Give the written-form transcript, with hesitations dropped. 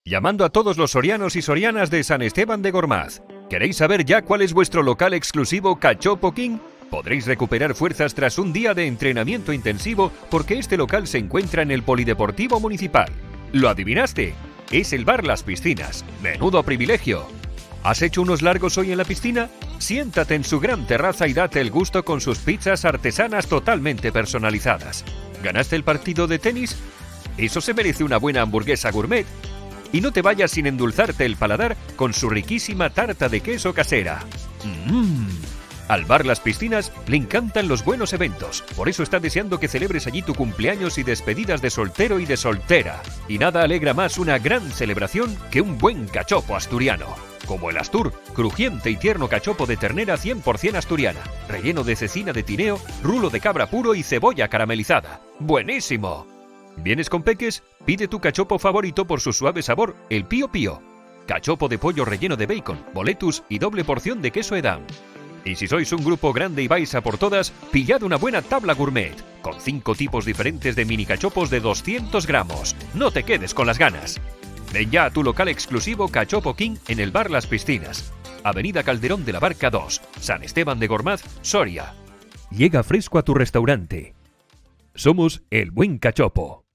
Llamando a todos los sorianos y sorianas de San Esteban de Gormaz. ¿Queréis saber ya cuál es vuestro local exclusivo Cachopo King? Podréis recuperar fuerzas tras un día de entrenamiento intensivo porque este local se encuentra en el Polideportivo Municipal. ¿Lo adivinaste? Es el bar Las Piscinas. ¡Menudo privilegio! ¿Has hecho unos largos hoy en la piscina? Siéntate en su gran terraza y date el gusto con sus pizzas artesanas totalmente personalizadas. ¿Ganaste el partido de tenis? Eso se merece una buena hamburguesa gourmet. Y no te vayas sin endulzarte el paladar con su riquísima tarta de queso casera. Al bar Las Piscinas le encantan los buenos eventos, por eso está deseando que celebres allí tu cumpleaños y despedidas de soltero y de soltera. Y nada alegra más una gran celebración que un buen cachopo asturiano. Como el Astur, crujiente y tierno cachopo de ternera 100% asturiana, relleno de cecina de tineo, rulo de cabra puro y cebolla caramelizada. ¡Buenísimo! ¿Vienes con peques? Pide tu cachopo favorito por su suave sabor, el Pío Pío. Cachopo de pollo relleno de bacon, boletus y doble porción de queso edam. Y si sois un grupo grande y vais a por todas, pillad una buena tabla gourmet, con 5 tipos diferentes de mini cachopos de 200 gramos. No te quedes con las ganas. Ven ya a tu local exclusivo Cachopo King en el bar Las Piscinas. Avenida Calderón de la Barca 2, San Esteban de Gormaz, Soria. Llega fresco a tu restaurante. Somos El Buen Cachopo.